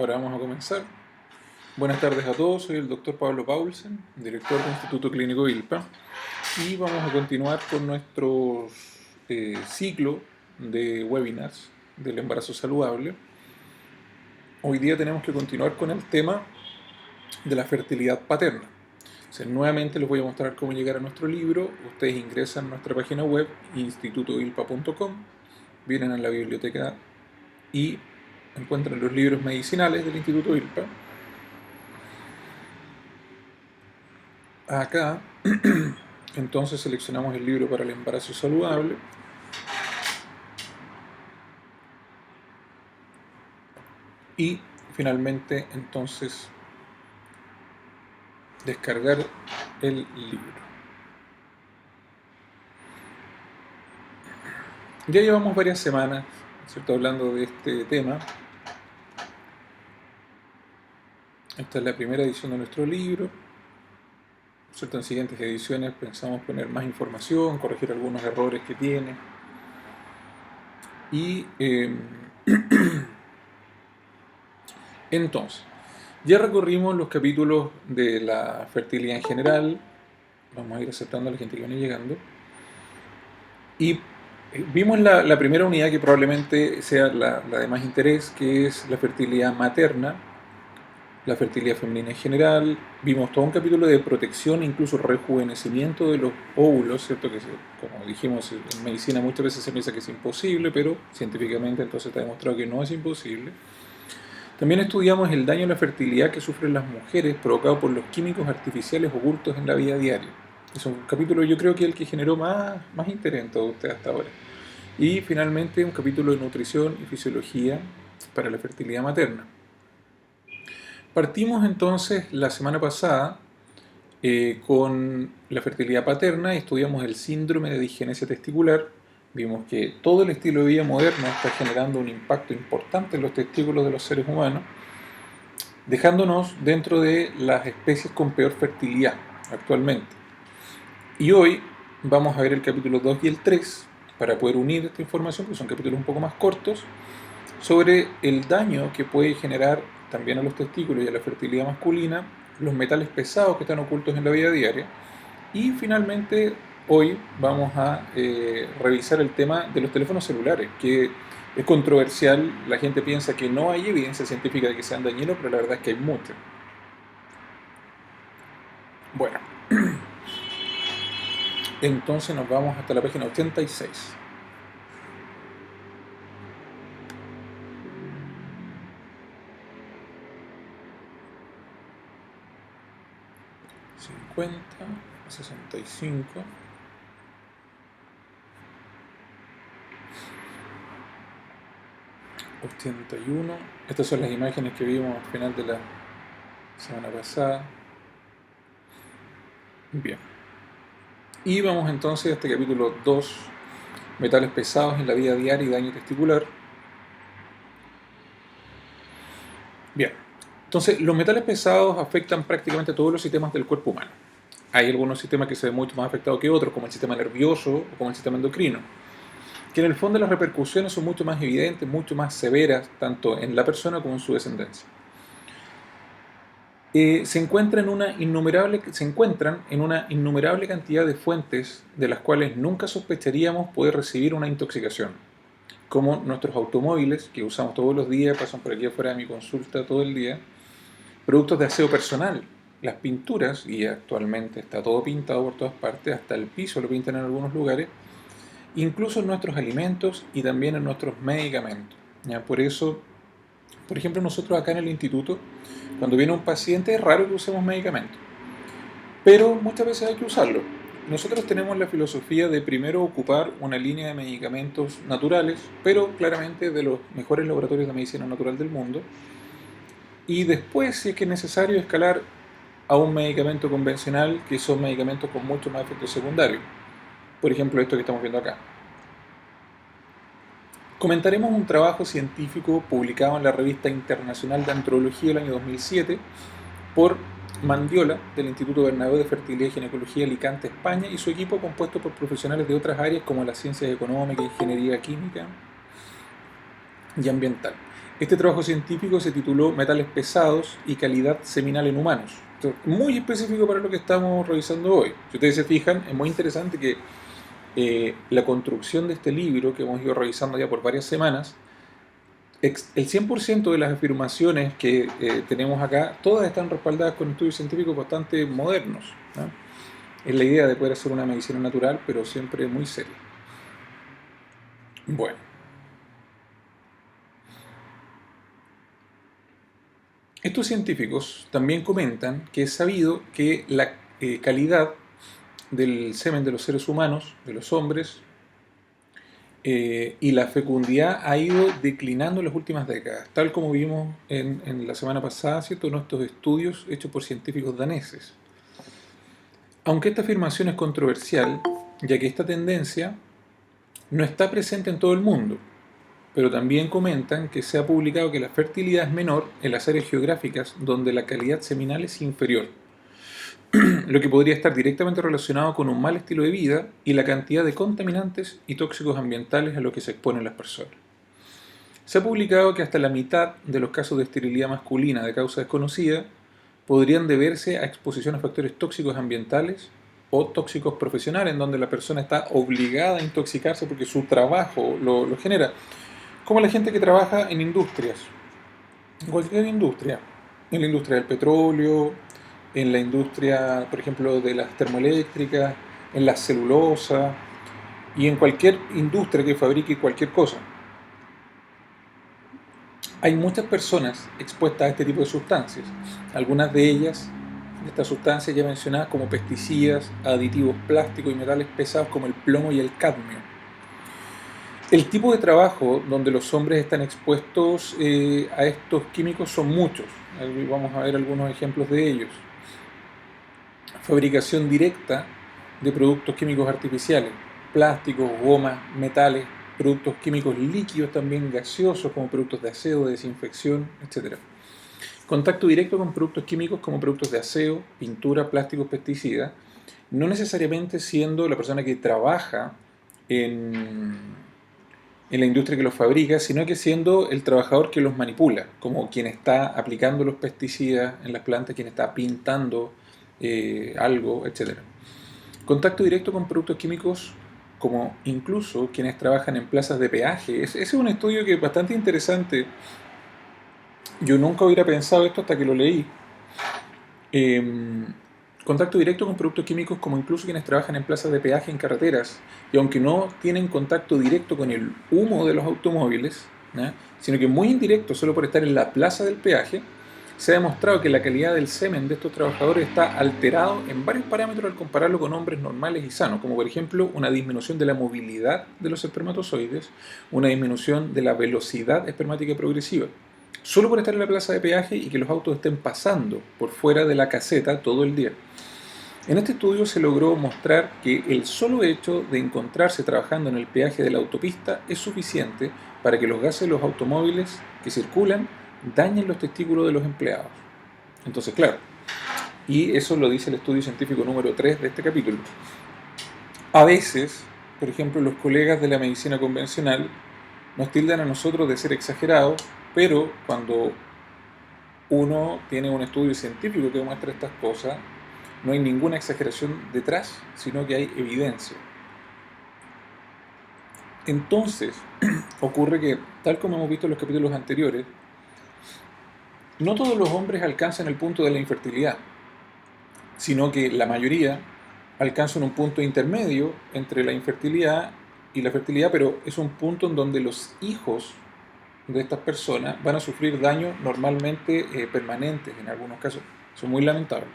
Ahora vamos a comenzar. Buenas tardes a todos, soy el doctor Pablo Paulsen, director del Instituto Clínico ILPA, y vamos a continuar con nuestro ciclo de webinars del embarazo saludable. Hoy día tenemos que continuar con el tema de la fertilidad paterna. Nuevamente les voy a mostrar cómo llegar a nuestro libro. Ustedes ingresan a nuestra página web institutoilpa.com, vienen a la biblioteca y encuentran los libros medicinales del Instituto ILPA. Acá, entonces seleccionamos el libro para el embarazo saludable. Y finalmente, entonces, descargar el libro. Ya llevamos varias semanas, ¿cierto?, hablando de este tema. Esta es la primera edición de nuestro libro. ¿Cierto? En siguientes ediciones pensamos poner más información, corregir algunos errores que tiene. Y entonces, ya recorrimos los capítulos de la fertilidad en general. Vamos a ir aceptando a la gente que viene llegando. Y vimos la primera unidad, que probablemente sea la de más interés, que es la fertilidad materna, la fertilidad femenina en general. Vimos todo un capítulo de protección e incluso rejuvenecimiento de los óvulos, ¿cierto? Que como dijimos, en medicina muchas veces se piensa que es imposible, pero científicamente entonces está demostrado que no es imposible. También estudiamos el daño a la fertilidad que sufren las mujeres provocado por los químicos artificiales ocultos en la vida diaria. Es un capítulo, yo creo que el que generó más interés en todos ustedes hasta ahora. Y finalmente un capítulo de nutrición y fisiología para la fertilidad materna. Partimos entonces la semana pasada con la fertilidad paterna y estudiamos el síndrome de disgenesia testicular. Vimos que todo el estilo de vida moderno está generando un impacto importante en los testículos de los seres humanos, dejándonos dentro de las especies con peor fertilidad actualmente. Y hoy vamos a ver el capítulo 2 y el 3 para poder unir esta información, porque son capítulos un poco más cortos, sobre el daño que puede generar también a los testículos y a la fertilidad masculina los metales pesados que están ocultos en la vida diaria. Y finalmente hoy vamos a revisar el tema de los teléfonos celulares, que es controversial. La gente piensa que no hay evidencia científica de que sean dañinos, pero la verdad es que hay mucho. Bueno, entonces nos vamos hasta la página 86. ...50, 65... ...81... Estas son las imágenes que vimos al final de la semana pasada. Bien. Y vamos entonces a este capítulo 2, metales pesados en la vida diaria y daño testicular. Bien. Entonces, los metales pesados afectan prácticamente todos los sistemas del cuerpo humano. Hay algunos sistemas que se ven mucho más afectados que otros, como el sistema nervioso o como el sistema endocrino, que en el fondo las repercusiones son mucho más evidentes, mucho más severas, tanto en la persona como en su descendencia. Se encuentran en una innumerable cantidad de fuentes de las cuales nunca sospecharíamos poder recibir una intoxicación, como nuestros automóviles, que usamos todos los días, pasan por aquí afuera de mi consulta todo el día, productos de aseo personal, las pinturas, y actualmente está todo pintado por todas partes, hasta el piso lo pintan en algunos lugares, incluso en nuestros alimentos y también en nuestros medicamentos. ¿Ya? Por eso, por ejemplo, nosotros acá en el instituto, cuando viene un paciente es raro que usemos medicamentos, pero muchas veces hay que usarlo. Nosotros tenemos la filosofía de primero ocupar una línea de medicamentos naturales, pero claramente de los mejores laboratorios de medicina natural del mundo, y después, si es que es necesario, escalar a un medicamento convencional, que son medicamentos con mucho más efectos secundarios. Por ejemplo, esto que estamos viendo acá. Comentaremos un trabajo científico publicado en la Revista Internacional de Andrología del año 2007 por Mandiola, del Instituto Bernabéu de Fertilidad y Ginecología Alicante, España, y su equipo compuesto por profesionales de otras áreas como las ciencias económicas, ingeniería química y ambiental. Este trabajo científico se tituló Metales pesados y calidad seminal en humanos. Entonces, muy específico para lo que estamos revisando hoy. Si ustedes se fijan, es muy interesante que la construcción de este libro, que hemos ido revisando ya por varias semanas, el 100% de las afirmaciones que tenemos acá, todas están respaldadas con estudios científicos bastante modernos, ¿no? Es la idea de poder hacer una medicina natural, pero siempre muy seria. Bueno, estos científicos también comentan que es sabido que la calidad del semen de los seres humanos, de los hombres, y la fecundidad ha ido declinando en las últimas décadas, tal como vimos en la semana pasada, ¿cierto? En estos estudios hechos por científicos daneses. Aunque esta afirmación es controversial, ya que esta tendencia no está presente en todo el mundo, pero también comentan que se ha publicado que la fertilidad es menor en las áreas geográficas donde la calidad seminal es inferior, lo que podría estar directamente relacionado con un mal estilo de vida y la cantidad de contaminantes y tóxicos ambientales a los que se exponen las personas. Se ha publicado que hasta la mitad de los casos de esterilidad masculina de causa desconocida podrían deberse a exposición a factores tóxicos ambientales o tóxicos profesionales, en donde la persona está obligada a intoxicarse porque su trabajo lo genera. Como la gente que trabaja en industrias, en cualquier industria, en la industria del petróleo, en la industria, por ejemplo, de las termoeléctricas, en la celulosa y en cualquier industria que fabrique cualquier cosa. Hay muchas personas expuestas a este tipo de sustancias. Algunas de ellas, de estas sustancias ya mencionadas, como pesticidas, aditivos plásticos y metales pesados como el plomo y el cadmio. El tipo de trabajo donde los hombres están expuestos a estos químicos son muchos. Vamos a ver algunos ejemplos de ellos. Fabricación directa de productos químicos artificiales, plásticos, gomas, metales, productos químicos líquidos también gaseosos como productos de aseo, de desinfección, etc. Contacto directo con productos químicos como productos de aseo, pintura, plásticos, pesticidas, no necesariamente siendo la persona que trabaja en la industria que los fabrica, sino que siendo el trabajador que los manipula, como quien está aplicando los pesticidas en las plantas, quien está pintando algo, etc. Contacto directo con productos químicos como incluso quienes trabajan en plazas de peaje. Ese es un estudio que es bastante interesante. Yo nunca hubiera pensado esto hasta que lo leí. Contacto directo con productos químicos como incluso quienes trabajan en plazas de peaje en carreteras, y aunque no tienen contacto directo con el humo de los automóviles, ¿no?, sino que muy indirecto, solo por estar en la plaza del peaje, se ha demostrado que la calidad del semen de estos trabajadores está alterado en varios parámetros al compararlo con hombres normales y sanos, como por ejemplo una disminución de la movilidad de los espermatozoides, una disminución de la velocidad espermática progresiva, solo por estar en la plaza de peaje y que los autos estén pasando por fuera de la caseta todo el día. En este estudio se logró mostrar que el solo hecho de encontrarse trabajando en el peaje de la autopista es suficiente para que los gases de los automóviles que circulan dañen los testículos de los empleados. Entonces, claro, y eso lo dice el estudio científico número 3 de este capítulo. A veces, por ejemplo, los colegas de la medicina convencional nos tildan a nosotros de ser exagerados, pero cuando uno tiene un estudio científico que demuestra estas cosas, no hay ninguna exageración detrás, sino que hay evidencia. Entonces, ocurre que, tal como hemos visto en los capítulos anteriores, no todos los hombres alcanzan el punto de la infertilidad, sino que la mayoría alcanzan un punto intermedio entre la infertilidad y la fertilidad, pero es un punto en donde los hijos de estas personas van a sufrir daños normalmente permanentes, en algunos casos son muy lamentables.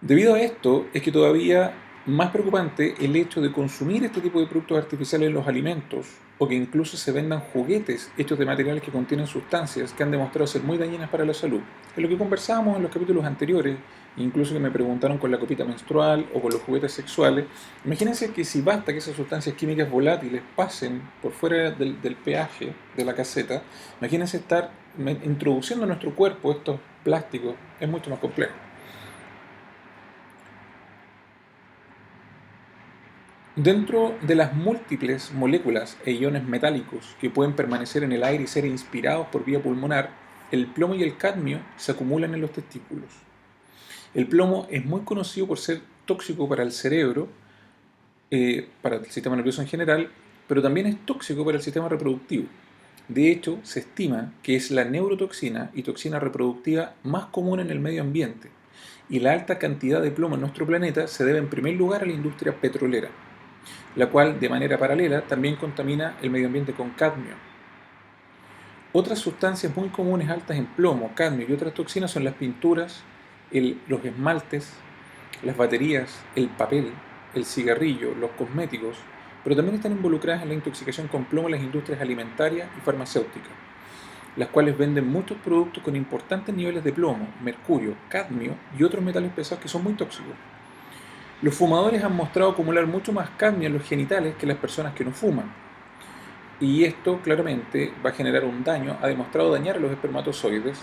Debido a esto es que todavía más preocupante el hecho de consumir este tipo de productos artificiales en los alimentos, o que incluso se vendan juguetes hechos de materiales que contienen sustancias que han demostrado ser muy dañinas para la salud. Es lo que conversábamos en los capítulos anteriores, incluso que me preguntaron con la copita menstrual o con los juguetes sexuales. Imagínense que si basta que esas sustancias químicas volátiles pasen por fuera del peaje de la caseta, imagínense estar introduciendo en nuestro cuerpo estos plásticos, es mucho más complejo. Dentro de las múltiples moléculas e iones metálicos que pueden permanecer en el aire y ser inspirados por vía pulmonar, el plomo y el cadmio se acumulan en los testículos. El plomo es muy conocido por ser tóxico para el cerebro, para el sistema nervioso en general, pero también es tóxico para el sistema reproductivo. De hecho, se estima que es la neurotoxina y toxina reproductiva más común en el medio ambiente, y la alta cantidad de plomo en nuestro planeta se debe en primer lugar a la industria petrolera, la cual de manera paralela también contamina el medio ambiente con cadmio. Otras sustancias muy comunes altas en plomo, cadmio y otras toxinas son las pinturas, los esmaltes, las baterías, el papel, el cigarrillo, los cosméticos, pero también están involucradas en la intoxicación con plomo las industrias alimentarias y farmacéuticas, las cuales venden muchos productos con importantes niveles de plomo, mercurio, cadmio y otros metales pesados que son muy tóxicos. Los fumadores han mostrado acumular mucho más cadmio en los genitales que las personas que no fuman. Y esto claramente va a generar un daño, ha demostrado dañar a los espermatozoides,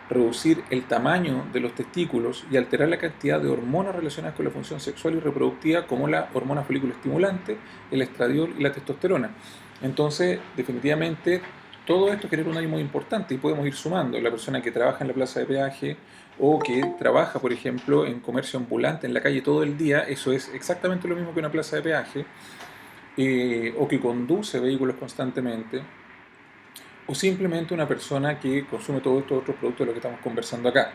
reducir el tamaño de los testículos y alterar la cantidad de hormonas relacionadas con la función sexual y reproductiva, como la hormona folículo estimulante, el estradiol y la testosterona. Entonces, definitivamente, todo esto genera un daño muy importante y podemos ir sumando. La persona que trabaja en la plaza de peaje o que trabaja, por ejemplo, en comercio ambulante en la calle todo el día, eso es exactamente lo mismo que una plaza de peaje, o que conduce vehículos constantemente, o simplemente una persona que consume todos estos otros productos de los que estamos conversando acá.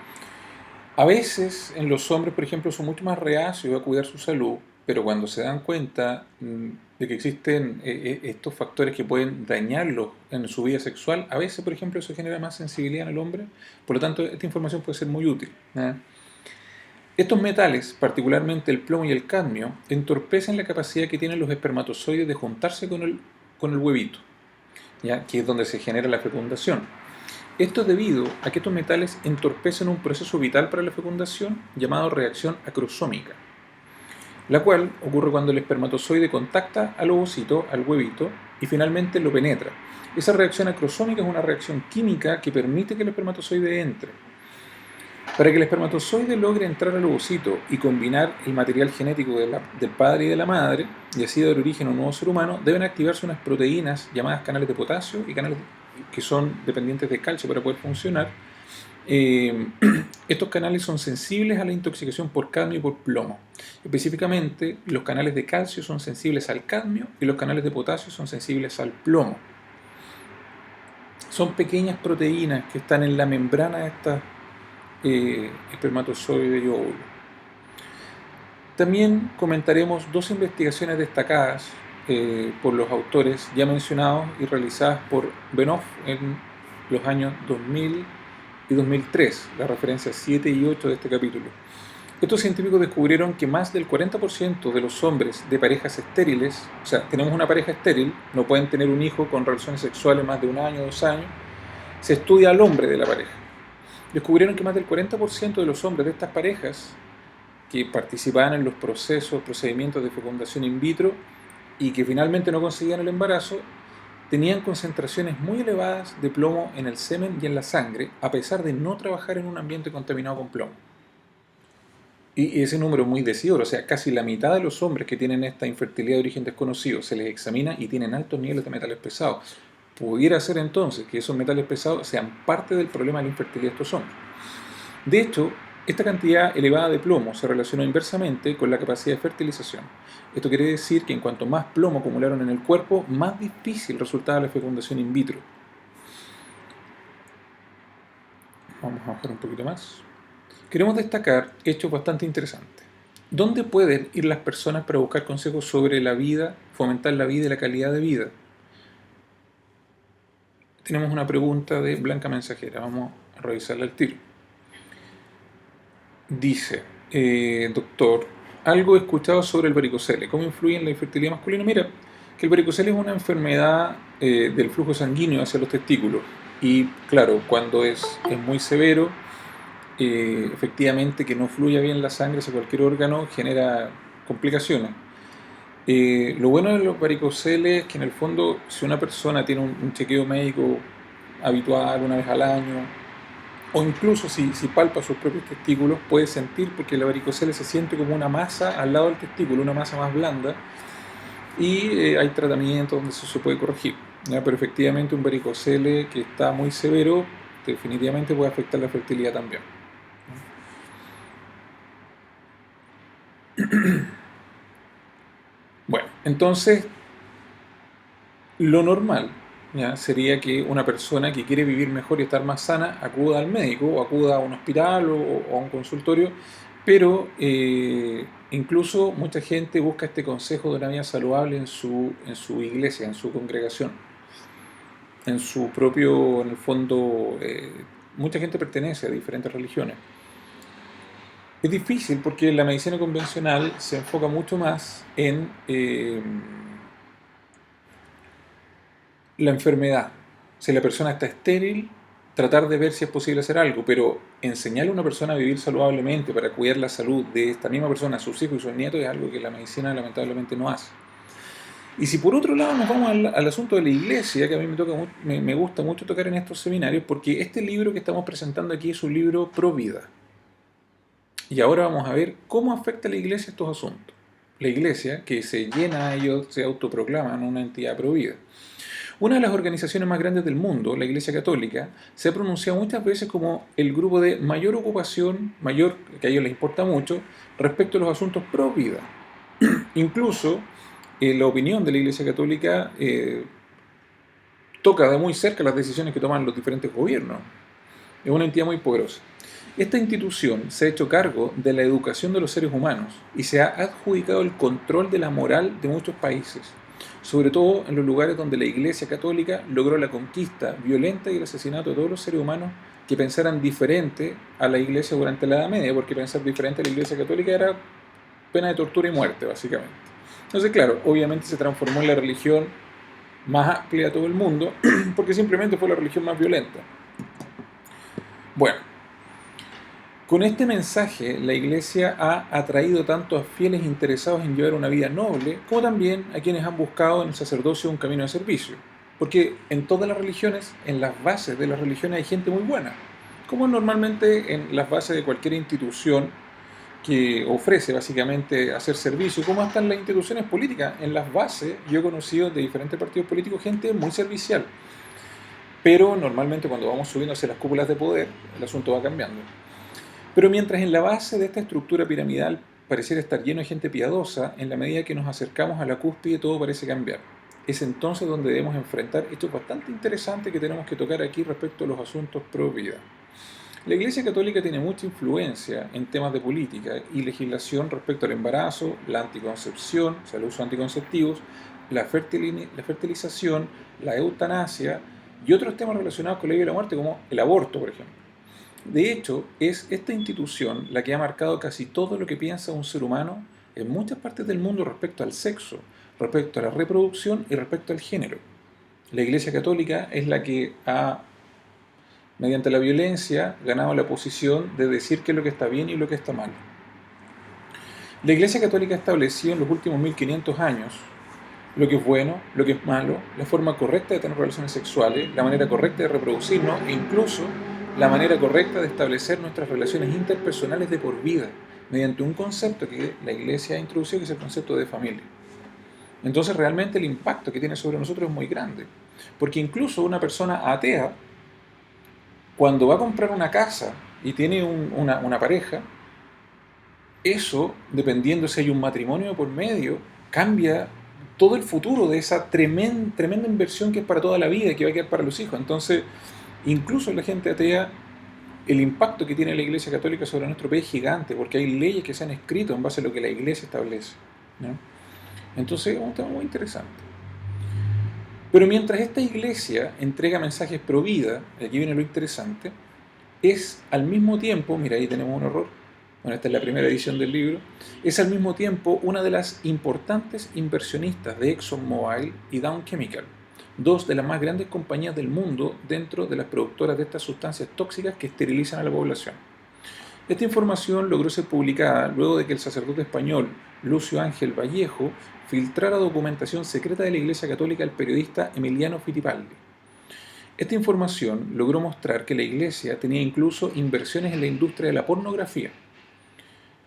A veces en los hombres, por ejemplo, son mucho más reacios a cuidar su salud, pero cuando se dan cuenta de que existen estos factores que pueden dañarlos en su vida sexual, a veces, por ejemplo, eso genera más sensibilidad en el hombre. Por lo tanto, esta información puede ser muy útil, ¿eh? Estos metales, particularmente el plomo y el cadmio, entorpecen la capacidad que tienen los espermatozoides de juntarse con el huevito, ¿ya? Que es donde se genera la fecundación. Esto es debido a que estos metales entorpecen un proceso vital para la fecundación llamado reacción acrosómica, la cual ocurre cuando el espermatozoide contacta al ovocito, al huevito, y finalmente lo penetra. Esa reacción acrosómica es una reacción química que permite que el espermatozoide entre. Para que el espermatozoide logre entrar al ovocito y combinar el material genético del padre y de la madre, y así dar origen a un nuevo ser humano, deben activarse unas proteínas llamadas canales de potasio y canales que son dependientes de calcio para poder funcionar. Estos canales son sensibles a la intoxicación por cadmio y por plomo. Específicamente, los canales de calcio son sensibles al cadmio y los canales de potasio son sensibles al plomo. Son pequeñas proteínas que están en la membrana de estas espermatozoide y óvulo. También comentaremos dos investigaciones destacadas por los autores ya mencionados y realizadas por Benoff en los años 2000 y 2003, la referencia 7 y 8 de este capítulo. Estos científicos descubrieron que más del 40% de los hombres de parejas estériles, o sea, tenemos una pareja estéril, no pueden tener un hijo con relaciones sexuales más de 1 año o 2 años, se estudia al hombre de la pareja. Descubrieron que más del 40% de los hombres de estas parejas que participaban en los procedimientos de fecundación in vitro y que finalmente no conseguían el embarazo, tenían concentraciones muy elevadas de plomo en el semen y en la sangre, a pesar de no trabajar en un ambiente contaminado con plomo. Y ese número es muy decidor, o sea, casi la mitad de los hombres que tienen esta infertilidad de origen desconocido se les examina y tienen altos niveles de metales pesados. Pudiera ser entonces que esos metales pesados sean parte del problema de la infertilidad de estos hombres. De hecho, esta cantidad elevada de plomo se relacionó inversamente con la capacidad de fertilización. Esto quiere decir que en cuanto más plomo acumularon en el cuerpo, más difícil resultaba la fecundación in vitro. Vamos a bajar un poquito más. Queremos destacar hechos bastante interesantes. ¿Dónde pueden ir las personas para buscar consejos sobre la vida, fomentar la vida y la calidad de vida? Tenemos una pregunta de Blanca Mensajera, vamos a revisarla al tiro. Dice, doctor, algo he escuchado sobre el varicocele, ¿cómo influye en la infertilidad masculina? Mira, que el varicocele es una enfermedad del flujo sanguíneo hacia los testículos y claro, cuando es muy severo, efectivamente que no fluya bien la sangre hacia cualquier órgano genera complicaciones. Lo bueno de los varicoceles es que en el fondo si una persona tiene un chequeo médico habitual una vez al año, o incluso si palpa sus propios testículos, puede sentir, porque la varicocele se siente como una masa al lado del testículo, una masa más blanda, y hay tratamientos donde eso se puede corregir, ¿ya? Pero efectivamente un varicocele que está muy severo definitivamente puede afectar la fertilidad también. Bueno, entonces lo normal, ¿ya? Sería que una persona que quiere vivir mejor y estar más sana acuda al médico o acuda a un hospital o a un consultorio, pero incluso mucha gente busca este consejo de una vida saludable en su iglesia, en su congregación, en su propio, en el fondo, mucha gente pertenece a diferentes religiones. Es difícil porque la medicina convencional se enfoca mucho más en la enfermedad. Si la persona está estéril, tratar de ver si es posible hacer algo, pero enseñarle a una persona a vivir saludablemente para cuidar la salud de esta misma persona, sus hijos y sus nietos, es algo que la medicina lamentablemente no hace. Y si por otro lado nos vamos al asunto de la iglesia, que a mí me gusta mucho tocar en estos seminarios, porque este libro que estamos presentando aquí es un libro pro vida. Y ahora vamos a ver cómo afecta a la iglesia estos asuntos. La iglesia, que se llena, ellos se autoproclaman una entidad pro vida. Una de las organizaciones más grandes del mundo, la Iglesia Católica, se ha pronunciado muchas veces como el grupo de mayor ocupación, mayor, que a ellos les importa mucho, respecto a los asuntos pro vida. Incluso la opinión de la Iglesia Católica toca de muy cerca las decisiones que toman los diferentes gobiernos. Es una entidad muy poderosa. Esta institución se ha hecho cargo de la educación de los seres humanos y se ha adjudicado el control de la moral de muchos países, sobre todo en los lugares donde la Iglesia Católica logró la conquista violenta y el asesinato de todos los seres humanos que pensaran diferente a la Iglesia durante la Edad Media, porque pensar diferente a la Iglesia Católica era pena de tortura y muerte, básicamente. Entonces, claro, obviamente se transformó en la religión más amplia de todo el mundo, porque simplemente fue la religión más violenta. Bueno, con este mensaje, la Iglesia ha atraído tanto a fieles interesados en llevar una vida noble, como también a quienes han buscado en el sacerdocio un camino de servicio. Porque en todas las religiones, en las bases de las religiones hay gente muy buena, como normalmente en las bases de cualquier institución que ofrece básicamente hacer servicio, como hasta en las instituciones políticas. En las bases, yo he conocido de diferentes partidos políticos gente muy servicial, pero normalmente cuando vamos subiendo hacia las cúpulas de poder, el asunto va cambiando. Pero mientras en la base de esta estructura piramidal pareciera estar lleno de gente piadosa, en la medida que nos acercamos a la cúspide todo parece cambiar. Es entonces donde debemos enfrentar esto bastante interesante que tenemos que tocar aquí respecto a los asuntos pro vida. La Iglesia Católica tiene mucha influencia en temas de política y legislación respecto al embarazo, la anticoncepción, o sea, el uso de anticonceptivos, la fertilización, la eutanasia y otros temas relacionados con la vida y la muerte, como el aborto, por ejemplo. De hecho, es esta institución la que ha marcado casi todo lo que piensa un ser humano en muchas partes del mundo respecto al sexo, respecto a la reproducción y respecto al género. La Iglesia Católica es la que ha, mediante la violencia, ganado la posición de decir qué es lo que está bien y lo que está mal. La Iglesia Católica ha establecido en los últimos 1500 años lo que es bueno, lo que es malo, la forma correcta de tener relaciones sexuales, la manera correcta de reproducirnos e incluso la manera correcta de establecer nuestras relaciones interpersonales de por vida, mediante un concepto que la Iglesia ha introducido, que es el concepto de familia. Entonces realmente el impacto que tiene sobre nosotros es muy grande, porque incluso una persona atea, cuando va a comprar una casa y tiene una pareja, eso, dependiendo si hay un matrimonio por medio, cambia todo el futuro de esa tremenda inversión que es para toda la vida y que va a quedar para los hijos. Entonces, incluso la gente atea, el impacto que tiene la Iglesia Católica sobre nuestro país es gigante, porque hay leyes que se han escrito en base a lo que la Iglesia establece, ¿no? Entonces, es un tema muy interesante. Pero mientras esta Iglesia entrega mensajes pro vida, y aquí viene lo interesante, es al mismo tiempo, mira, ahí tenemos un error, bueno, esta es la primera edición del libro, es al mismo tiempo una de las importantes inversionistas de ExxonMobil y Dow Chemical, dos de las más grandes compañías del mundo dentro de las productoras de estas sustancias tóxicas que esterilizan a la población. Esta información logró ser publicada luego de que el sacerdote español Lucio Ángel Vallejo filtrara documentación secreta de la Iglesia Católica al periodista Emiliano Fittipaldi. Esta información logró mostrar que la Iglesia tenía incluso inversiones en la industria de la pornografía.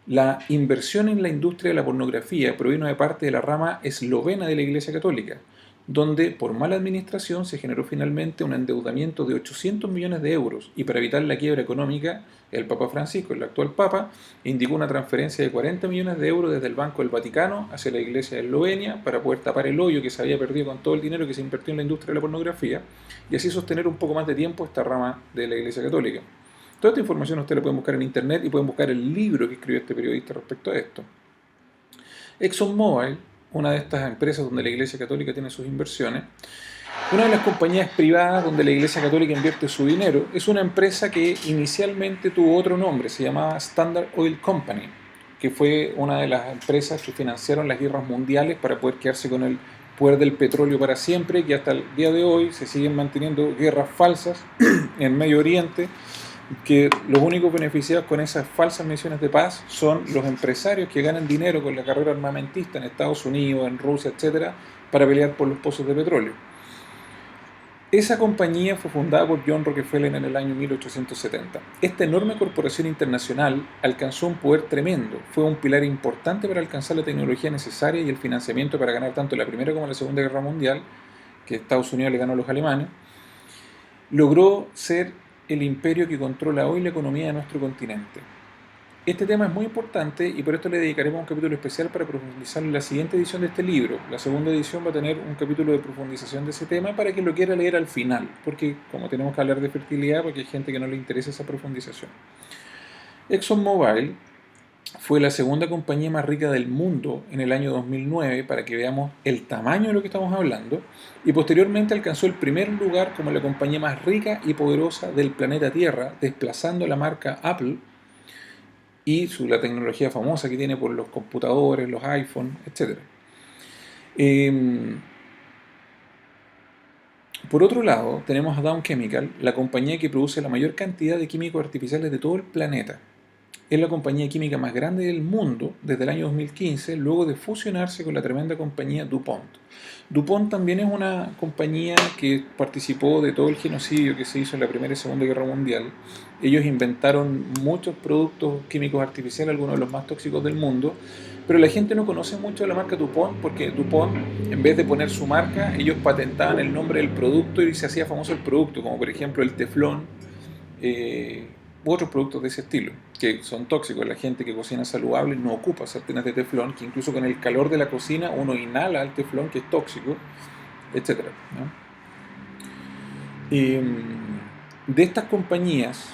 La inversión en la industria de la pornografía provino de parte de la rama eslovena de la Iglesia Católica, donde por mala administración se generó finalmente un endeudamiento de 800 millones de euros y para evitar la quiebra económica, el Papa Francisco, el actual Papa, indicó una transferencia de 40 millones de euros desde el Banco del Vaticano hacia la Iglesia de Eslovenia para poder tapar el hoyo que se había perdido con todo el dinero que se invirtió en la industria de la pornografía y así sostener un poco más de tiempo esta rama de la Iglesia Católica. Toda esta información ustedes la pueden buscar en internet y pueden buscar el libro que escribió este periodista respecto a esto. ExxonMobil, una de estas empresas donde la Iglesia Católica tiene sus inversiones, una de las compañías privadas donde la Iglesia Católica invierte su dinero, es una empresa que inicialmente tuvo otro nombre, se llamaba Standard Oil Company, que fue una de las empresas que financiaron las guerras mundiales para poder quedarse con el poder del petróleo para siempre, y hasta el día de hoy se siguen manteniendo guerras falsas en Medio Oriente, que los únicos beneficiados con esas falsas misiones de paz son los empresarios que ganan dinero con la carrera armamentista en Estados Unidos, en Rusia, etcétera, para pelear por los pozos de petróleo. Esa compañía fue fundada por John Rockefeller en el año 1870. Esta enorme corporación internacional alcanzó un poder tremendo, fue un pilar importante para alcanzar la tecnología necesaria y el financiamiento para ganar tanto la Primera como la Segunda Guerra Mundial, que Estados Unidos le ganó a los alemanes. Logró ser el imperio que controla hoy la economía de nuestro continente. Este tema es muy importante y por esto le dedicaremos un capítulo especial para profundizar en la siguiente edición de este libro. La segunda edición va a tener un capítulo de profundización de ese tema para quien lo quiera leer al final, porque como tenemos que hablar de fertilidad, porque hay gente que no le interesa esa profundización. ExxonMobil fue la segunda compañía más rica del mundo en el año 2009, para que veamos el tamaño de lo que estamos hablando, y posteriormente alcanzó el primer lugar como la compañía más rica y poderosa del planeta Tierra, desplazando a la marca Apple y la tecnología famosa que tiene por los computadores, los iPhones, etc. Por otro lado, tenemos a Dow Chemical, la compañía que produce la mayor cantidad de químicos artificiales de todo el planeta. Es la compañía química más grande del mundo desde el año 2015, luego de fusionarse con la tremenda compañía DuPont. DuPont también es una compañía que participó de todo el genocidio que se hizo en la Primera y Segunda Guerra Mundial. Ellos inventaron muchos productos químicos artificiales, algunos de los más tóxicos del mundo, pero la gente no conoce mucho la marca DuPont porque DuPont, en vez de poner su marca, ellos patentaban el nombre del producto y se hacía famoso el producto, como por ejemplo el teflón, u otros productos de ese estilo, que son tóxicos. La gente que cocina saludable no ocupa sartenes de teflón, que incluso con el calor de la cocina uno inhala el teflón, que es tóxico, etc., ¿no? De estas compañías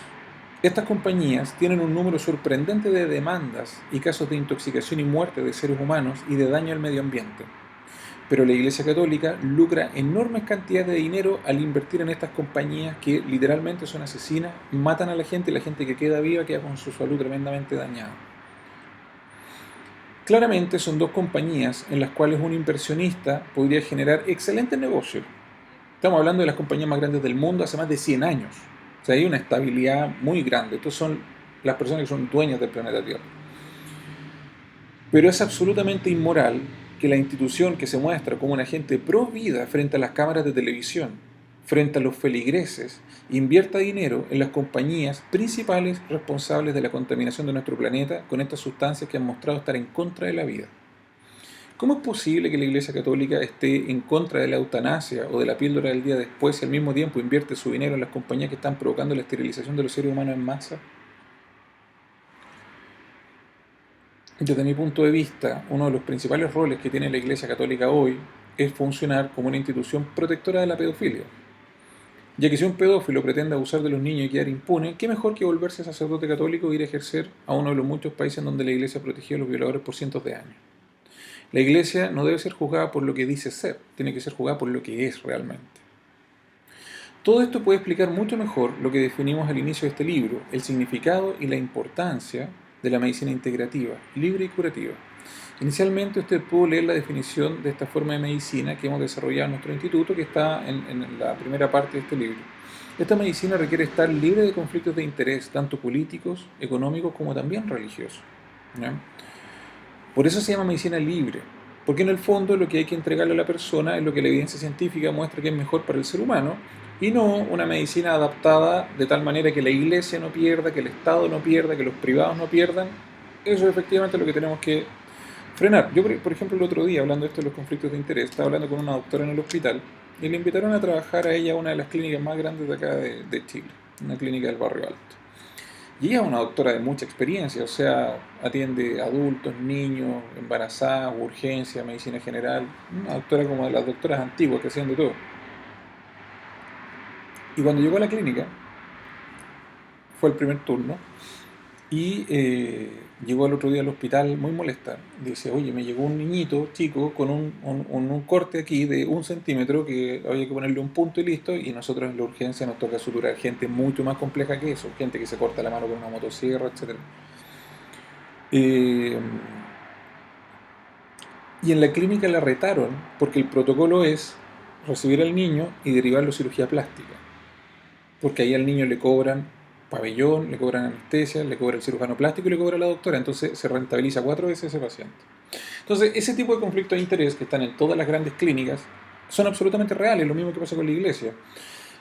tienen un número sorprendente de demandas y casos de intoxicación y muerte de seres humanos y de daño al medio ambiente. Pero la Iglesia Católica lucra enormes cantidades de dinero al invertir en estas compañías que literalmente son asesinas, matan a la gente y la gente que queda viva queda con su salud tremendamente dañada. Claramente son dos compañías en las cuales un inversionista podría generar excelentes negocios. Estamos hablando de las compañías más grandes del mundo hace más de 100 años. O sea, hay una estabilidad muy grande. Estos son las personas que son dueñas del planeta Tierra. Pero es absolutamente inmoral que la institución que se muestra como un agente pro vida frente a las cámaras de televisión, frente a los feligreses, invierta dinero en las compañías principales responsables de la contaminación de nuestro planeta con estas sustancias que han mostrado estar en contra de la vida. ¿Cómo es posible que la Iglesia Católica esté en contra de la eutanasia o de la píldora del día después y al mismo tiempo invierte su dinero en las compañías que están provocando la esterilización de los seres humanos en masa? Desde mi punto de vista, uno de los principales roles que tiene la Iglesia Católica hoy es funcionar como una institución protectora de la pedofilia. Ya que si un pedófilo pretende abusar de los niños y quedar impune, ¿qué mejor que volverse sacerdote católico e ir a ejercer a uno de los muchos países en donde la Iglesia protegió a los violadores por cientos de años? La Iglesia no debe ser juzgada por lo que dice ser, tiene que ser juzgada por lo que es realmente. Todo esto puede explicar mucho mejor lo que definimos al inicio de este libro, el significado y la importancia de la medicina integrativa, libre y curativa. Inicialmente usted pudo leer la definición de esta forma de medicina que hemos desarrollado en nuestro instituto, que está en la primera parte de este libro. Esta medicina requiere estar libre de conflictos de interés, tanto políticos, económicos, como también religiosos, ¿ya? Por eso se llama medicina libre, porque en el fondo lo que hay que entregarle a la persona es lo que la evidencia científica muestra que es mejor para el ser humano, y no una medicina adaptada de tal manera que la Iglesia no pierda, que el Estado no pierda, que los privados no pierdan, Eso es efectivamente lo que tenemos que frenar. Yo, por ejemplo, el otro día, hablando de esto de los conflictos de interés, estaba hablando con una doctora en el hospital y le invitaron a trabajar a ella a una de las clínicas más grandes de acá de Chile, una clínica del Barrio Alto. Y ella es una doctora de mucha experiencia, o sea, atiende adultos, niños, embarazadas, urgencia, medicina general, una doctora como de las doctoras antiguas que hacían de todo. Y cuando llegó a la clínica, fue el primer turno, y llegó el otro día al hospital muy molesta. Dice, oye, me llegó un niñito chico con un corte aquí de 1 centímetro que había que ponerle un punto y listo, y nosotros en la urgencia nos toca suturar gente mucho más compleja que eso, gente que se corta la mano con una motosierra, etc. Eh, y en la clínica la retaron porque el protocolo es recibir al niño y derivarlo a cirugía plástica. Porque ahí al niño le cobran pabellón, le cobran anestesia, le cobra el cirujano plástico y le cobra la doctora. Entonces se rentabiliza 4 veces ese paciente. Entonces, ese tipo de conflictos de interés que están en todas las grandes clínicas son absolutamente reales, lo mismo que pasa con la iglesia.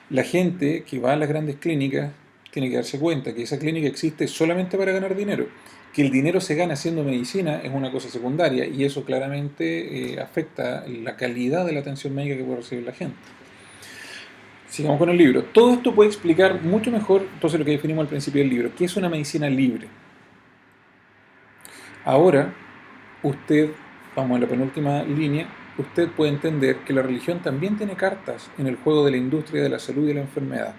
La gente que va a las grandes clínicas tiene que darse cuenta que esa clínica existe solamente para ganar dinero. Que el dinero se gana haciendo medicina es una cosa secundaria y eso claramente afecta la calidad de la atención médica que puede recibir la gente. Sigamos con el libro. Todo esto puede explicar mucho mejor entonces lo que definimos al principio del libro, que es una medicina libre. Ahora, usted, vamos a la penúltima línea, usted puede entender que la religión también tiene cartas en el juego de la industria de la salud y de la enfermedad.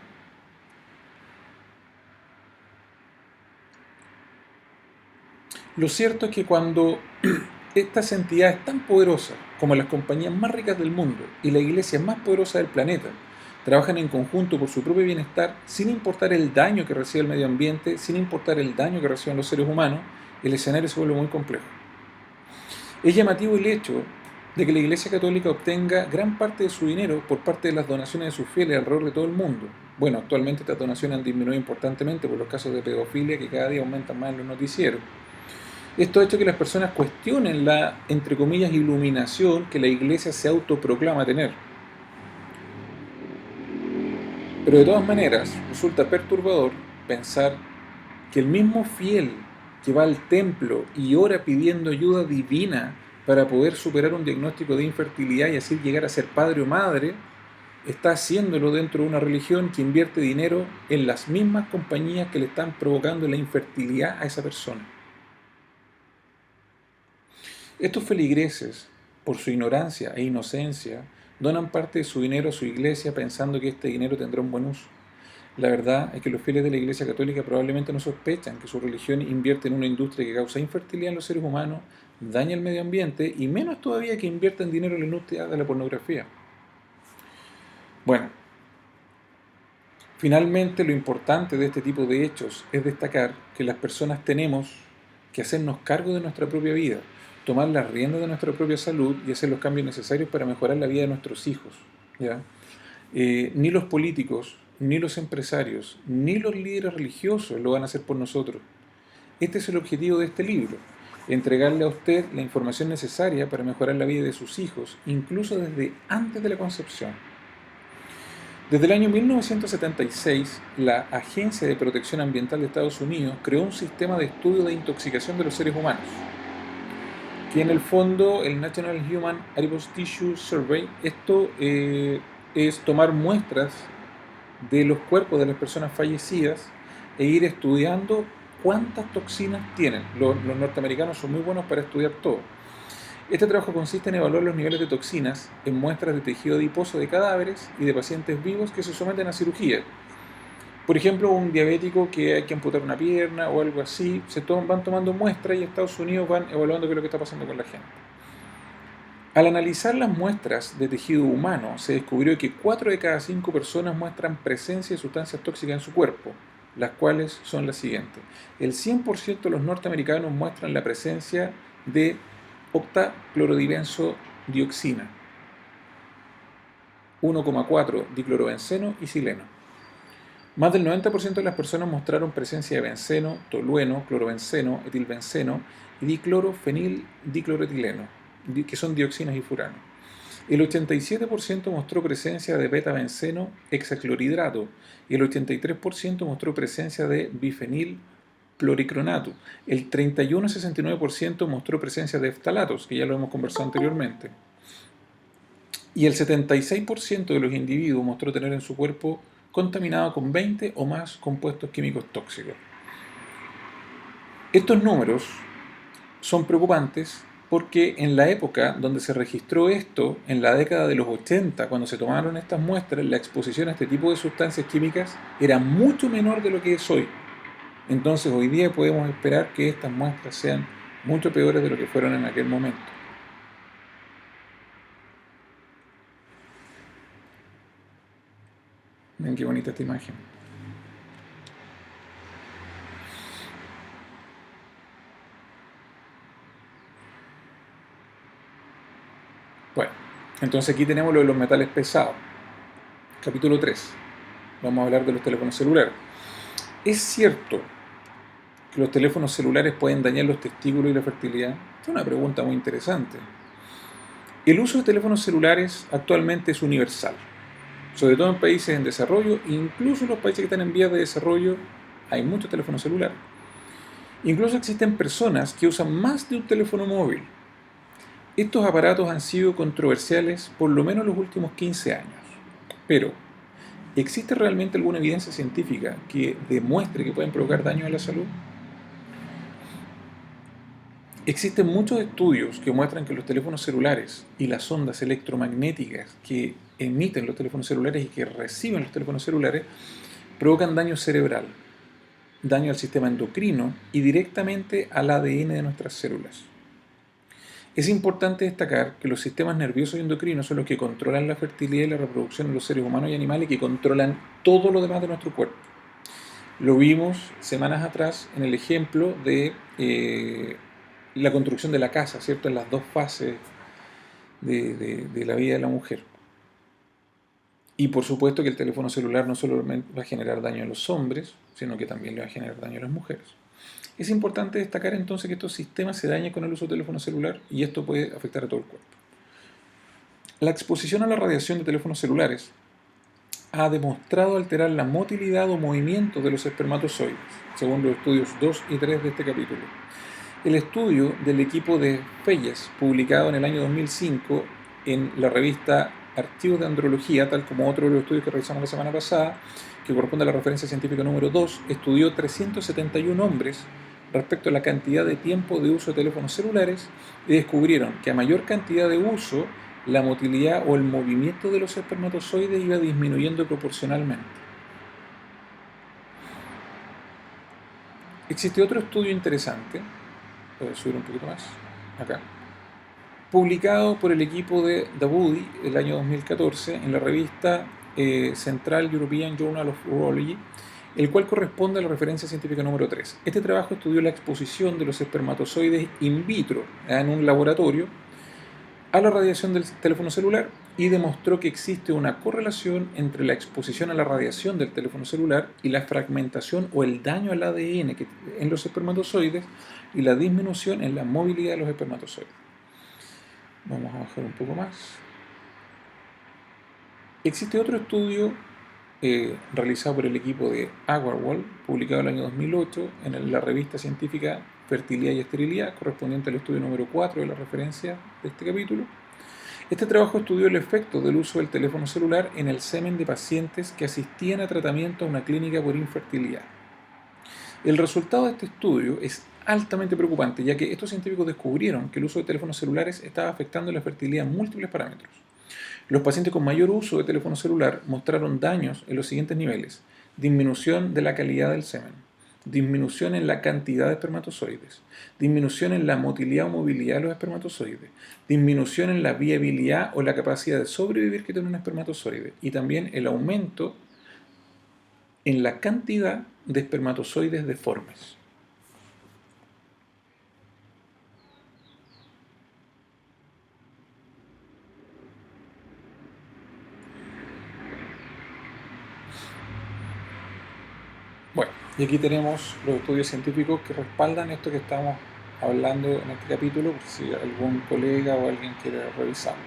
Lo cierto es que cuando estas entidades tan poderosas como las compañías más ricas del mundo y la iglesia más poderosa del planeta trabajan en conjunto por su propio bienestar, sin importar el daño que recibe el medio ambiente, sin importar el daño que reciben los seres humanos, el escenario se vuelve muy complejo. Es llamativo el hecho de que la Iglesia Católica obtenga gran parte de su dinero por parte de las donaciones de sus fieles alrededor de todo el mundo. Bueno, actualmente estas donaciones han disminuido importantemente por los casos de pedofilia que cada día aumentan más en los noticieros. Esto ha hecho que las personas cuestionen la, entre comillas, iluminación que la Iglesia se autoproclama tener. Pero de todas maneras, resulta perturbador pensar que el mismo fiel que va al templo y ora pidiendo ayuda divina para poder superar un diagnóstico de infertilidad y así llegar a ser padre o madre, está haciéndolo dentro de una religión que invierte dinero en las mismas compañías que le están provocando la infertilidad a esa persona. Estos feligreses, por su ignorancia e inocencia, donan parte de su dinero a su iglesia pensando que este dinero tendrá un buen uso. La verdad es que los fieles de la Iglesia Católica probablemente no sospechan que su religión invierte en una industria que causa infertilidad en los seres humanos, daña el medio ambiente y menos todavía que invierta en dinero en la industria de la pornografía. Bueno, finalmente lo importante de este tipo de hechos es destacar que las personas tenemos que hacernos cargo de nuestra propia vida, tomar las riendas de nuestra propia salud y hacer los cambios necesarios para mejorar la vida de nuestros hijos, ¿ya? Ni los políticos, ni los empresarios, ni los líderes religiosos lo van a hacer por nosotros. Este es el objetivo de este libro, entregarle a usted la información necesaria para mejorar la vida de sus hijos, incluso desde antes de la concepción. Desde el año 1976, la Agencia de Protección Ambiental de Estados Unidos creó un sistema de estudio de intoxicación de los seres humanos, que en el fondo el National Human Adipose Tissue Survey, esto es tomar muestras de los cuerpos de las personas fallecidas e ir estudiando cuántas toxinas tienen. Los norteamericanos son muy buenos para estudiar todo. Este trabajo consiste en evaluar los niveles de toxinas en muestras de tejido adiposo de cadáveres y de pacientes vivos que se someten a cirugía. Por ejemplo, un diabético que hay que amputar una pierna o algo así, van tomando muestras y en Estados Unidos van evaluando qué es lo que está pasando con la gente. Al analizar las muestras de tejido humano, se descubrió que 4 de cada 5 personas muestran presencia de sustancias tóxicas en su cuerpo, las cuales son las siguientes. El 100% de los norteamericanos muestran la presencia de octaclorodibenzodioxina, 1,4 diclorobenceno y sileno. Más del 90% de las personas mostraron presencia de benceno, tolueno, clorobenceno, etilbenceno y diclorofenildicloroetileno, que son dioxinas y furanos. El 87% mostró presencia de betabenceno hexaclorhidrato y el 83% mostró presencia de bifenilpropeno. cloricronato. El 31,69% mostró presencia de ftalatos, que ya lo hemos conversado anteriormente. Y el 76% de los individuos mostró tener en su cuerpo contaminado con 20 o más compuestos químicos tóxicos. Estos números son preocupantes porque en la época donde se registró esto, en la década de los 80, cuando se tomaron estas muestras, la exposición a este tipo de sustancias químicas era mucho menor de lo que es hoy. Entonces hoy día podemos esperar que estas muestras sean mucho peores de lo que fueron en aquel momento. Miren qué bonita esta imagen. Bueno, entonces aquí tenemos lo de los metales pesados. Capítulo 3. Vamos a hablar de los teléfonos celulares. ¿Es cierto que los teléfonos celulares pueden dañar los testículos y la fertilidad? Es una pregunta muy interesante. El uso de teléfonos celulares actualmente es universal, sobre todo en países en desarrollo, incluso en los países que están en vías de desarrollo hay muchos teléfonos celulares. Incluso existen personas que usan más de un teléfono móvil. Estos aparatos han sido controversiales por lo menos los últimos 15 años. Pero, ¿existe realmente alguna evidencia científica que demuestre que pueden provocar daño a la salud? Existen muchos estudios que muestran que los teléfonos celulares y las ondas electromagnéticas que emiten los teléfonos celulares y que reciben los teléfonos celulares provocan daño cerebral, daño al sistema endocrino y directamente al ADN de nuestras células. Es importante destacar que los sistemas nerviosos y endocrinos son los que controlan la fertilidad y la reproducción en los seres humanos y animales y que controlan todo lo demás de nuestro cuerpo. Lo vimos semanas atrás en el ejemplo de la construcción de la casa, ¿cierto? En las dos fases de la vida de la mujer. Y por supuesto que el teléfono celular no solo va a generar daño a los hombres, sino que también le va a generar daño a las mujeres. Es importante destacar entonces que estos sistemas se dañan con el uso del teléfono celular y esto puede afectar a todo el cuerpo. La exposición a la radiación de teléfonos celulares ha demostrado alterar la motilidad o movimiento de los espermatozoides, según los estudios 2 y 3 de este capítulo. El estudio del equipo de Felles, publicado en el año 2005 en la revista Archivos de Andrología, tal como otro de los estudios que revisamos la semana pasada, que corresponde a la referencia científica número 2, estudió 371 hombres respecto a la cantidad de tiempo de uso de teléfonos celulares y descubrieron que a mayor cantidad de uso, la motilidad o el movimiento de los espermatozoides iba disminuyendo proporcionalmente. Existe otro estudio interesante, voy a subir un poquito más, acá, publicado por el equipo de Dawoodi el año 2014 en la revista Central European Journal of Urology, el cual corresponde a la referencia científica número 3. Este trabajo estudió la exposición de los espermatozoides in vitro en un laboratorio a la radiación del teléfono celular y demostró que existe una correlación entre la exposición a la radiación del teléfono celular y la fragmentación o el daño al ADN en los espermatozoides y la disminución en la movilidad de los espermatozoides. Vamos a bajar un poco más. Existe otro estudio realizado por el equipo de Agarwal, publicado en el año 2008 en la revista científica Fertilidad y Esterilidad, correspondiente al estudio número 4 de la referencia de este capítulo. Este trabajo estudió el efecto del uso del teléfono celular en el semen de pacientes que asistían a tratamiento a una clínica por infertilidad. El resultado de este estudio es altamente preocupante, ya que estos científicos descubrieron que el uso de teléfonos celulares estaba afectando la fertilidad en múltiples parámetros. Los pacientes con mayor uso de teléfono celular mostraron daños en los siguientes niveles: disminución de la calidad del semen, disminución en la cantidad de espermatozoides, disminución en la motilidad o movilidad de los espermatozoides, disminución en la viabilidad o la capacidad de sobrevivir que tiene un espermatozoide y también el aumento en la cantidad de espermatozoides deformes. Bueno, y aquí tenemos los estudios científicos que respaldan esto que estamos hablando en este capítulo, por si algún colega o alguien quiere revisarlos.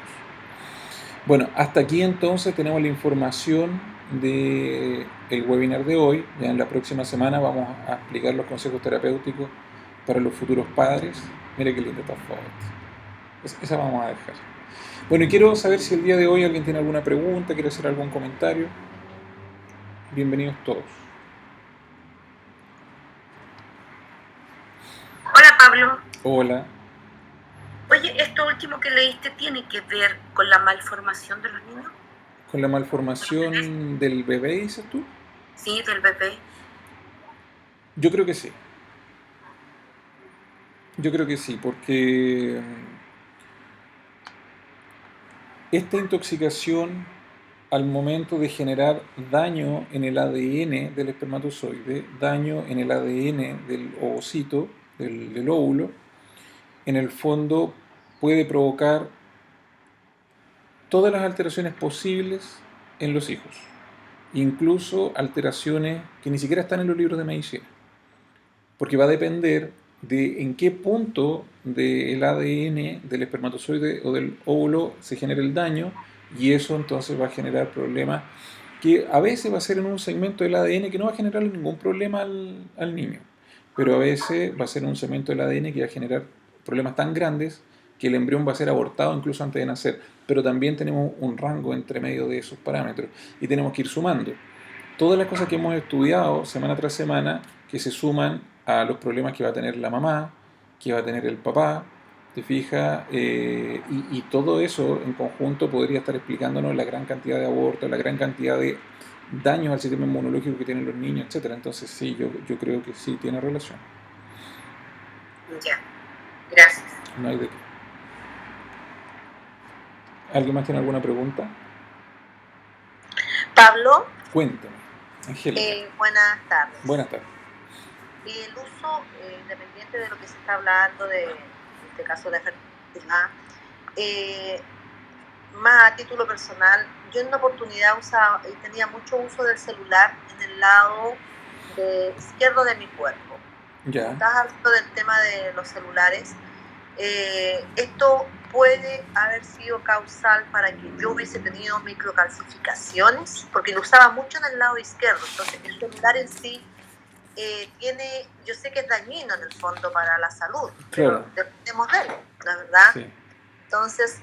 Bueno, hasta aquí entonces tenemos la información de el webinar de hoy. Ya en la próxima semana vamos a explicar los consejos terapéuticos para los futuros padres. Mira qué linda esta foto. Esa vamos a dejar. Bueno, y quiero saber si el día de hoy alguien tiene alguna pregunta, quiere hacer algún comentario. Bienvenidos todos. Hola Pablo. Hola. Oye, ¿esto último que leíste tiene que ver con la malformación de los niños? ¿Con la malformación del bebé, dices tú? Sí, del bebé. Yo creo que sí. Yo creo que sí, porque esta intoxicación al momento de generar daño en el ADN del espermatozoide, daño en el ADN del ovocito, del óvulo, en el fondo puede provocar todas las alteraciones posibles en los hijos, incluso alteraciones que ni siquiera están en los libros de medicina, porque va a depender de en qué punto del ADN del espermatozoide o del óvulo se genera el daño, y eso entonces va a generar problemas que a veces va a ser en un segmento del ADN que no va a generar ningún problema al niño, pero a veces va a ser en un segmento del ADN que va a generar problemas tan grandes que el embrión va a ser abortado incluso antes de nacer. Pero también tenemos un rango entre medio de esos parámetros y tenemos que ir sumando todas las cosas que hemos estudiado semana tras semana, que se suman a los problemas que va a tener la mamá, que va a tener el papá, ¿te fijas? Y todo eso en conjunto podría estar explicándonos la gran cantidad de abortos, la gran cantidad de daños al sistema inmunológico que tienen los niños, etcétera. Entonces sí, yo creo que sí tiene relación. Ya, gracias. No hay de qué. ¿Alguien más tiene alguna pregunta? Pablo, Cuéntame, Angélica. buenas tardes. Buenas tardes. El uso, independiente de lo que se está hablando, en este caso de fertilidad, más a título personal, yo en una oportunidad tenía mucho uso del celular en el lado izquierdo de mi cuerpo. Ya. Estás hablando del tema de los celulares. Esto puede haber sido causal para que yo hubiese tenido microcalcificaciones, porque lo usaba mucho en el lado izquierdo. Entonces, el celular en sí tiene, yo sé que es dañino en el fondo para la salud, Claro. pero dependemos de él, la verdad. Sí. Entonces,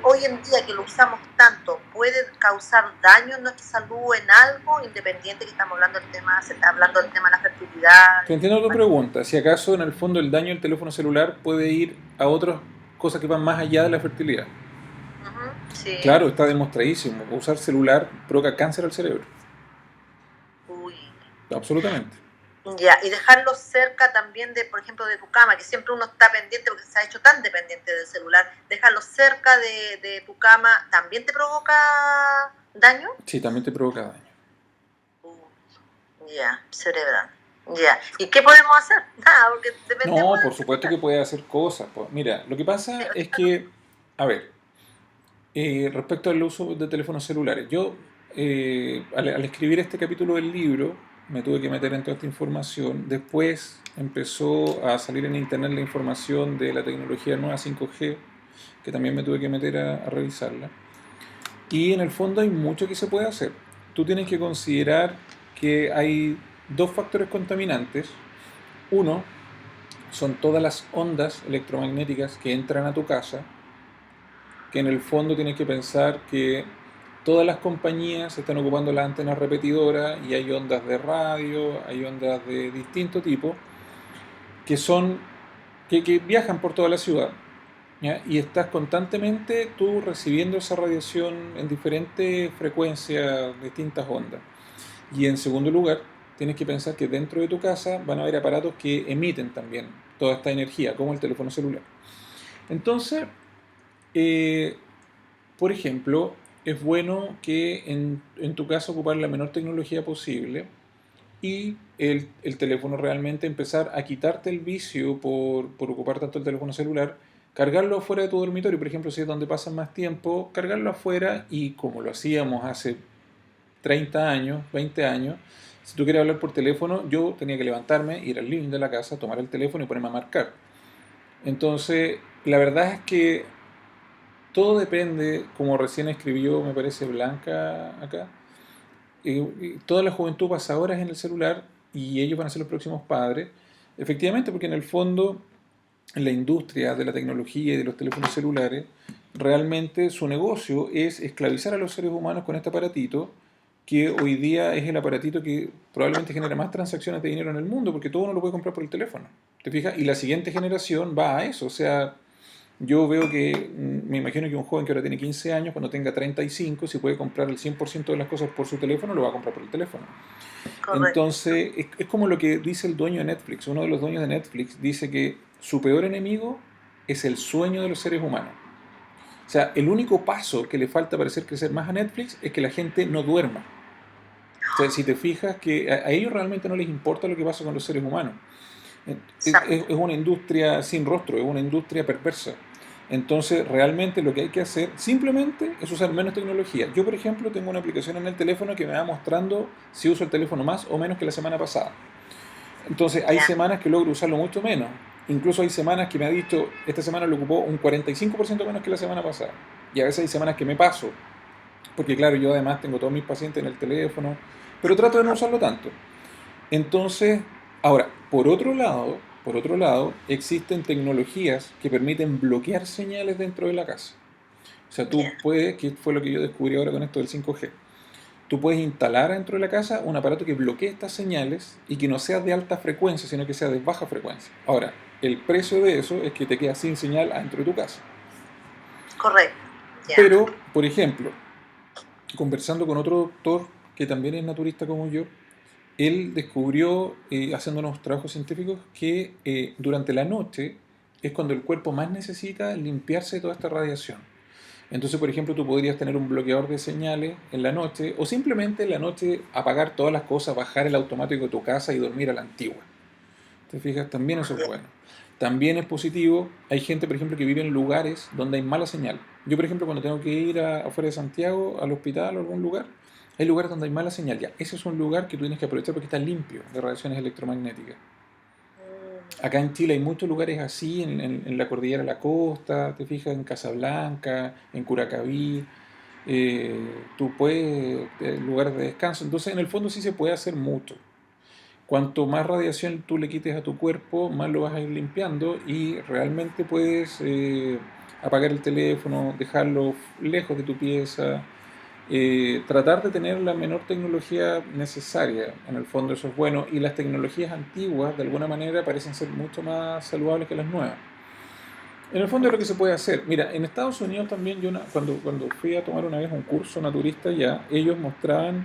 hoy en día que lo usamos tanto, ¿puede causar daño en nuestra salud en algo, independiente que estamos hablando del tema, se está hablando del tema de la fertilidad? Te entiendo tu pregunta. Si acaso en el fondo el daño del teléfono celular puede ir a otras cosas que van más allá de la fertilidad. Sí. Claro, está demostradísimo. Usar celular provoca cáncer al cerebro. Uy. Absolutamente. Ya, y dejarlo cerca también de, por ejemplo, de tu cama, que siempre uno está pendiente porque se ha hecho tan dependiente del celular. Dejarlo cerca de tu cama, ¿también te provoca daño? Sí, también te provoca daño. Ya, cerebral. Ya. ¿Y qué podemos hacer? Nada, porque dependemos. No, por supuesto que puede hacer cosas. Mira, lo que pasa es que, a ver, respecto al uso de teléfonos celulares, yo al escribir este capítulo del libro me tuve que meter en toda esta información. Después empezó a salir en internet la información de la tecnología nueva 5G, que también me tuve que meter a revisarla. Y en el fondo hay mucho que se puede hacer. Tú tienes que considerar que hay dos factores contaminantes. Uno son todas las ondas electromagnéticas que entran a tu casa, que en el fondo tienes que pensar que todas las compañías están ocupando las antenas repetidoras y hay ondas de radio, hay ondas de distinto tipo que son que viajan por toda la ciudad, ¿ya? Y estás constantemente tú recibiendo esa radiación en diferentes frecuencias, distintas ondas. Y en segundo lugar, tienes que pensar que dentro de tu casa van a haber aparatos que emiten también toda esta energía, como el teléfono celular. Entonces, por ejemplo, es bueno que en tu casa ocupar la menor tecnología posible y el teléfono realmente empezar a quitarte el vicio por ocupar tanto el teléfono celular, cargarlo afuera de tu dormitorio, por ejemplo, si es donde pasas más tiempo, cargarlo afuera y como lo hacíamos hace 30 años, 20 años, si tú quieres hablar por teléfono, yo tenía que levantarme, ir al living de la casa, tomar el teléfono y ponerme a marcar. Entonces, la verdad es que todo depende, como recién escribió, me parece Blanca acá, toda la juventud pasa horas en el celular y ellos van a ser los próximos padres. Efectivamente, porque en el fondo la industria de la tecnología y de los teléfonos celulares, realmente su negocio es esclavizar a los seres humanos con este aparatito, que hoy día es el aparatito que probablemente genera más transacciones de dinero en el mundo, porque todo uno lo puede comprar por el teléfono. ¿Te fijas? Y la siguiente generación va a eso. O sea, yo veo que, me imagino que un joven que ahora tiene 15 años, cuando tenga 35, si puede comprar el 100% de las cosas por su teléfono, lo va a comprar por el teléfono. Correcto. Entonces, es como lo que dice el dueño de Netflix. Uno de los dueños de Netflix dice que su peor enemigo es el sueño de los seres humanos. O sea, el único paso que le falta para hacer crecer más a Netflix es que la gente no duerma. O sea, si te fijas que a ellos realmente no les importa lo que pasa con los seres humanos. Exacto. Es una industria sin rostro, es una industria perversa. Entonces, realmente lo que hay que hacer simplemente es usar menos tecnología. Yo, por ejemplo, tengo una aplicación en el teléfono que me va mostrando si uso el teléfono más o menos que la semana pasada. Entonces, hay Ya. semanas que logro usarlo mucho menos. Incluso hay semanas que me ha dicho, esta semana lo ocupó un 45% menos que la semana pasada. Y a veces hay semanas que me paso, porque claro, yo además tengo todos mis pacientes en el teléfono, pero trato de no usarlo tanto. Entonces, ahora, por otro lado, existen tecnologías que permiten bloquear señales dentro de la casa. O sea, tú Bien. puedes, que fue lo que yo descubrí ahora con esto del 5G, tú puedes instalar dentro de la casa un aparato que bloquee estas señales y que no sea de alta frecuencia, sino que sea de baja frecuencia. Ahora, el precio de eso es que te quedas sin señal adentro de tu casa. Correcto. Ya. Pero, por ejemplo, conversando con otro doctor que también es naturista como yo, él descubrió, haciendo unos trabajos científicos, que durante la noche es cuando el cuerpo más necesita limpiarse de toda esta radiación. Entonces, por ejemplo, tú podrías tener un bloqueador de señales en la noche o simplemente en la noche apagar todas las cosas, bajar el automático de tu casa y dormir a la antigua. ¿Te fijas? También eso es Bien. bueno. También es positivo, hay gente, por ejemplo, que vive en lugares donde hay mala señal. Yo, por ejemplo, cuando tengo que ir afuera de Santiago, al hospital o a algún lugar, hay lugares donde hay mala señal. Ya, ese es un lugar que tú tienes que aprovechar porque está limpio de radiaciones electromagnéticas. Mm, Acá en Chile hay muchos lugares así, en la cordillera de la costa, te fijas, en Casablanca, en Curacaví, tú puedes, lugares de descanso. Entonces, en el fondo sí se puede hacer mucho. Cuanto más radiación tú le quites a tu cuerpo, más lo vas a ir limpiando y realmente puedes apagar el teléfono, dejarlo lejos de tu pieza, tratar de tener la menor tecnología necesaria. En el fondo eso es bueno y las tecnologías antiguas de alguna manera parecen ser mucho más saludables que las nuevas. En el fondo es lo que se puede hacer. Mira, en Estados Unidos también yo cuando fui a tomar una vez un curso naturista ya, ellos mostraban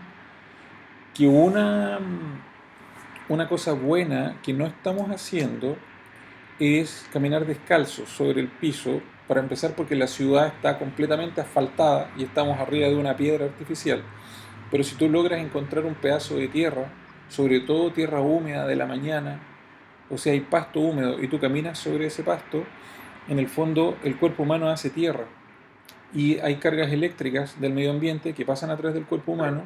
que una cosa buena que no estamos haciendo es caminar descalzos sobre el piso, para empezar porque la ciudad está completamente asfaltada y estamos arriba de una piedra artificial. Pero si tú logras encontrar un pedazo de tierra, sobre todo tierra húmeda de la mañana, o sea, hay pasto húmedo y tú caminas sobre ese pasto, en el fondo el cuerpo humano hace tierra y hay cargas eléctricas del medio ambiente que pasan a través del cuerpo humano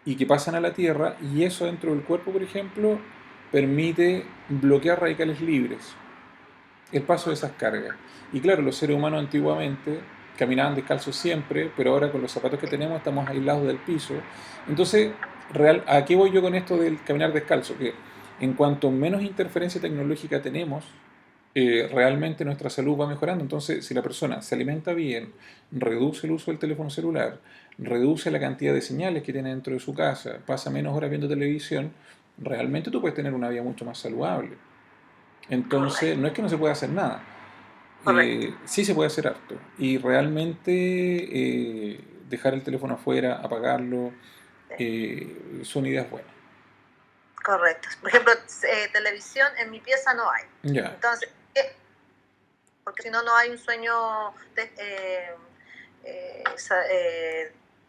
y que pasan a la Tierra y eso dentro del cuerpo, por ejemplo, permite bloquear radicales libres, el paso de esas cargas. Y claro, los seres humanos antiguamente caminaban descalzos siempre, pero ahora con los zapatos que tenemos estamos aislados del piso. Entonces, ¿a qué voy yo con esto del caminar descalzo? Que en cuanto menos interferencia tecnológica tenemos, realmente nuestra salud va mejorando. Entonces, si la persona se alimenta bien, reduce el uso del teléfono celular, reduce la cantidad de señales que tiene dentro de su casa, pasa menos horas viendo televisión, realmente tú puedes tener una vida mucho más saludable. Entonces, correcto. no es que no se pueda hacer nada, Correcto. sí se puede hacer harto. Y realmente dejar el teléfono afuera, apagarlo, Sí. son ideas buenas. Correcto. Por ejemplo, televisión en mi pieza no hay. Ya, Entonces, porque si no, no hay un sueño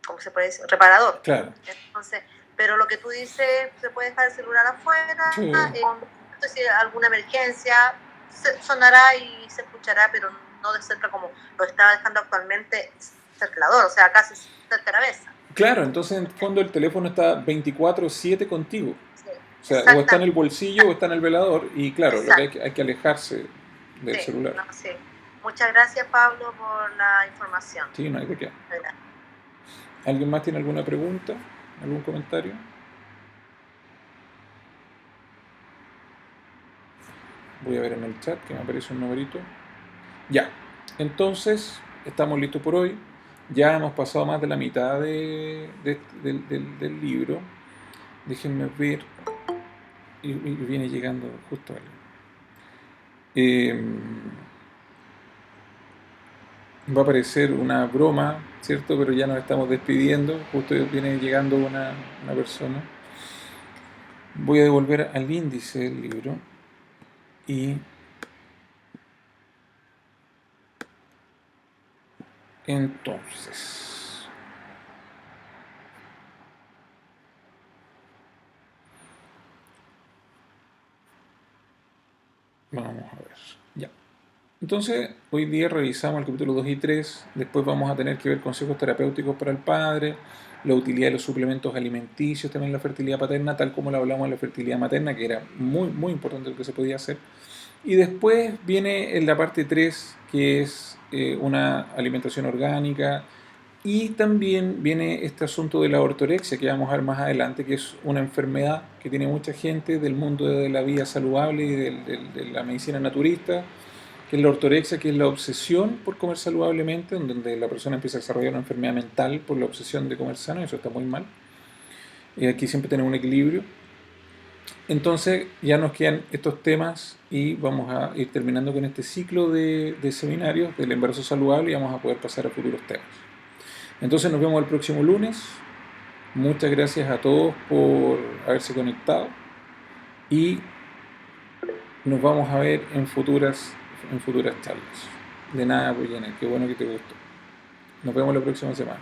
¿cómo se puede decir? Reparador. claro. Entonces, pero lo que tú dices, se puede dejar el celular afuera, Sí. si alguna emergencia, sonará y se escuchará, pero no de cerca como lo está dejando actualmente cerca del velador, o sea, casi cerca de la cabeza. Claro, entonces en el fondo el teléfono está 24/7 contigo. Sí, O sea, o está en el exactamente. bolsillo o está en el velador y claro, lo que Exacto. hay que alejarse del Sí, celular. no, sí. Muchas gracias, Pablo, por la información. Sí, no hay de qué. ¿Verdad? ¿Alguien más tiene alguna pregunta? ¿Algún comentario? Voy a ver en el chat que me aparece un numerito. Ya, entonces estamos listos por hoy. Ya hemos pasado más de la mitad del libro. Déjenme ver. Y viene llegando justo alguien. Va a aparecer una broma, ¿cierto? Pero ya nos estamos despidiendo. Justo viene llegando una persona. Voy a devolver al índice del libro. Y entonces, vamos a ver. Ya. Entonces, hoy día revisamos el capítulo 2 y 3. Después vamos a tener que ver consejos terapéuticos para el padre, la utilidad de los suplementos alimenticios, también la fertilidad paterna, tal como lo hablamos en la fertilidad materna, que era muy, muy importante lo que se podía hacer. Y después viene en la parte 3, que es una alimentación orgánica. Y también viene este asunto de la ortorexia, que vamos a ver más adelante, que es una enfermedad que tiene mucha gente del mundo de la vida saludable y de la medicina naturista, que es la ortorexia, que es la obsesión por comer saludablemente, donde la persona empieza a desarrollar una enfermedad mental por la obsesión de comer sano, y eso está muy mal. Y aquí siempre tenemos un equilibrio. Entonces ya nos quedan estos temas y vamos a ir terminando con este ciclo de seminarios del embarazo saludable y vamos a poder pasar a futuros temas. Entonces nos vemos el próximo lunes. Muchas gracias a todos por haberse conectado y nos vamos a ver en futuras charlas. De nada, pues Janet, qué bueno que te gustó. Nos vemos la próxima semana.